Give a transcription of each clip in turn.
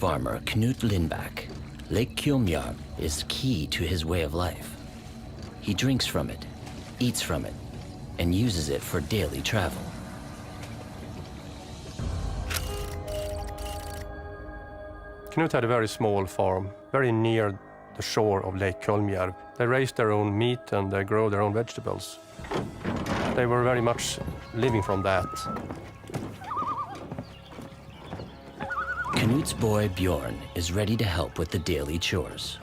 farmer Knut Lindback, Lake Kjolmjärv is key to his way of life. He drinks from it, eats from it, and uses it for daily travel. Knut had a very small farm, very near the shore of Lake Kjolmjärv. They raised their own meat and they grow their own vegetables. They were very much living from that. Knut's boy Bjorn is ready to help with the daily chores.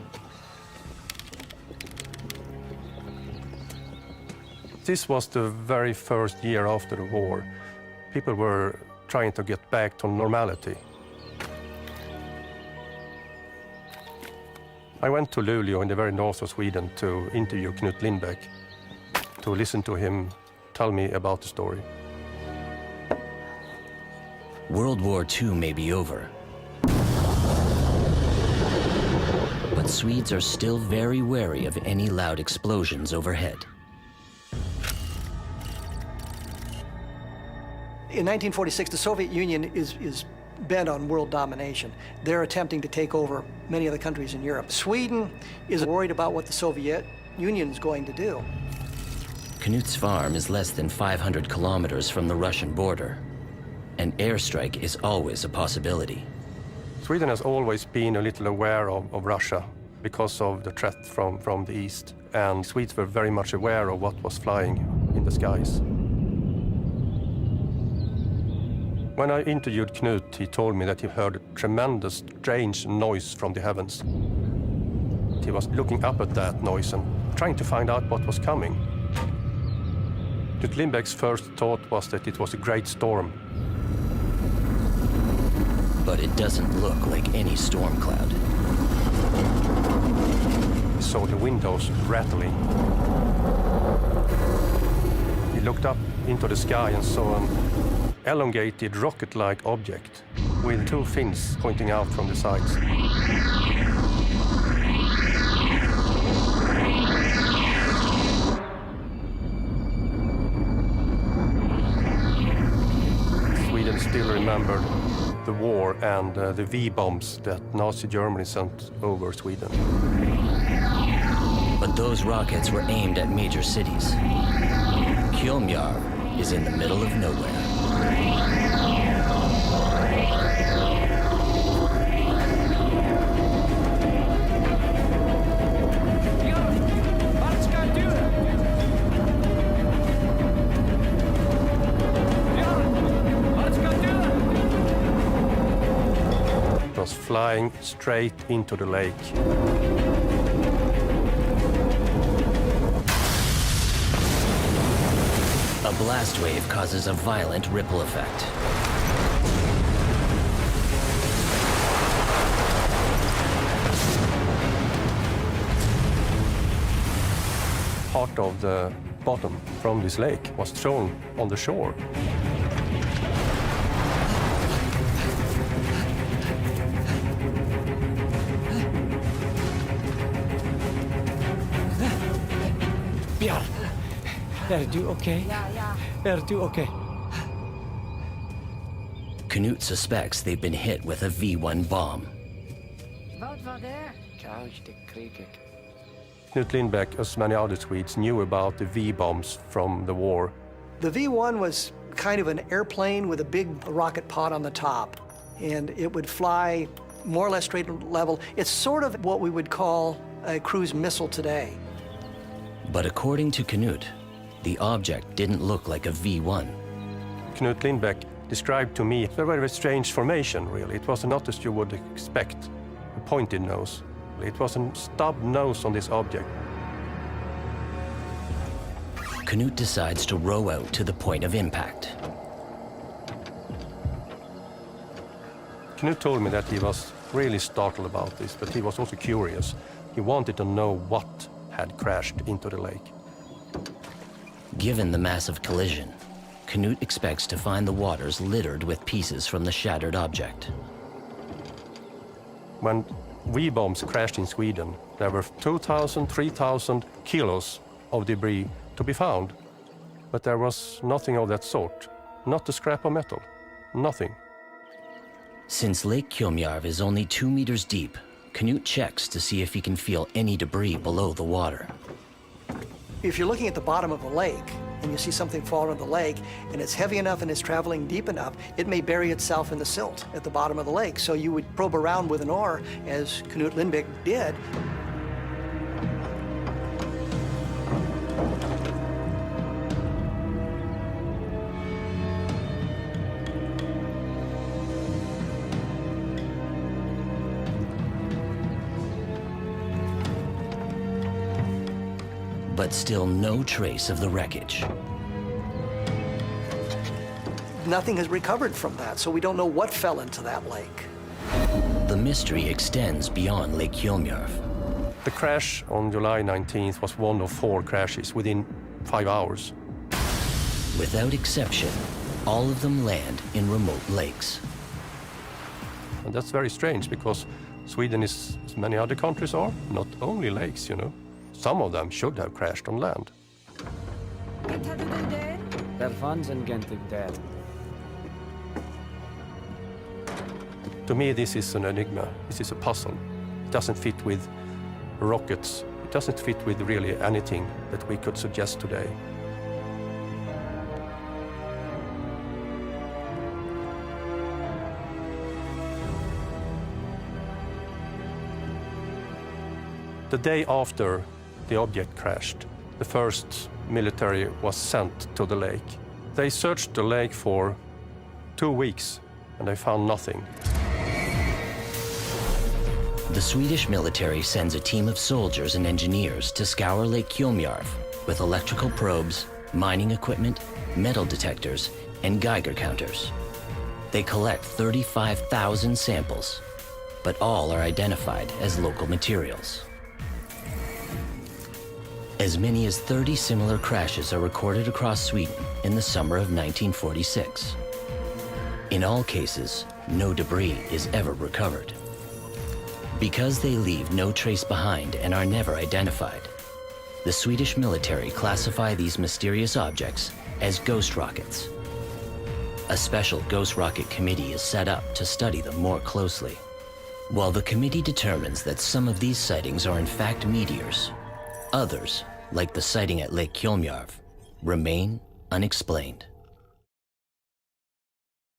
This was the very first year after the war. People were trying to get back to normality. I went to Luleå in the very north of Sweden to interview Knut Lindback, to listen to him tell me about the story. World War II may be over, but Swedes are still very wary of any loud explosions overhead. In 1946, the Soviet Union is bent on world domination. They're attempting to take over many other countries in Europe. Sweden is worried about what the Soviet Union is going to do. Knut's farm is less than 500 kilometers from the Russian border. An airstrike is always a possibility. Sweden has always been a little aware of Russia because of the threat from the east. And Swedes were very much aware of what was flying in the skies. When I interviewed Knut, he told me that he heard a tremendous, strange noise from the heavens. He was looking up at that noise and trying to find out what was coming. Knut Lindback's first thought was that it was a great storm. But it doesn't look like any storm cloud. He saw the windows rattling. He looked up into the sky and saw an elongated rocket-like object with two fins pointing out from the sides. Sweden still remembered the war and the V-bombs that Nazi Germany sent over Sweden. But those rockets were aimed at major cities. Kjolmjärv is in the middle of nowhere. It was flying straight into the lake. A blast wave causes a violent ripple effect. Part of the bottom from this lake was thrown on the shore. Björn, är du okej? Är du okej? Knut suspects they've been hit with a V1 bomb. Vad var det? Knut Lindback, as many other Swedes, knew about the V-bombs from the war. The V1 was kind of an airplane with a big rocket pod on the top, and it would fly more or less straight level. It's sort of what we would call a cruise missile today. But according to Knut, the object didn't look like a V1. Knut Lindback described to me a very strange formation, really. It was not as you would expect, a pointed nose. It was a stubbed nose on this object. Knut decides to row out to the point of impact. Knut told me that he was really startled about this, but he was also curious. He wanted to know what had crashed into the lake. Given the massive collision, Knut expects to find the waters littered with pieces from the shattered object. When V-bombs crashed in Sweden, there were 2,000, 3,000 kilos of debris to be found. But there was nothing of that sort. Not a scrap of metal. Nothing. Since Lake Kjolmjarv is only 2 meters deep, Knut checks to see if he can feel any debris below the water. If you're looking at the bottom of a lake and you see something fall into the lake and it's heavy enough and it's traveling deep enough, it may bury itself in the silt at the bottom of the lake. So you would probe around with an oar, as Knut Lindbäck did. But still no trace of the wreckage. Nothing has recovered from that, so we don't know what fell into that lake. The mystery extends beyond Lake Kjolmjarv. The crash on July 19th was one of 4 crashes within 5 hours. Without exception, all of them land in remote lakes. And that's very strange because Sweden is, as many other countries are, not only lakes, you know. Some of them should have crashed on land. Wat hadden we daar? Daarvan zijn Gentig dead. To me, this is an enigma. This is a puzzle. It doesn't fit with rockets. It doesn't fit with really anything that we could suggest today. The day after the object crashed, the first military was sent to the lake. They searched the lake for 2 weeks and they found nothing. The Swedish military sends a team of soldiers and engineers to scour Lake Kjolmjarv with electrical probes, mining equipment, metal detectors, and Geiger counters. They collect 35,000 samples, but all are identified as local materials. As many as 30 similar crashes are recorded across Sweden in the summer of 1946. In all cases, no debris is ever recovered. Because they leave no trace behind and are never identified, the Swedish military classify these mysterious objects as ghost rockets. A special ghost rocket committee is set up to study them more closely. While the committee determines that some of these sightings are in fact meteors, others, like the sighting at Lake Kjolmjarv, remain unexplained.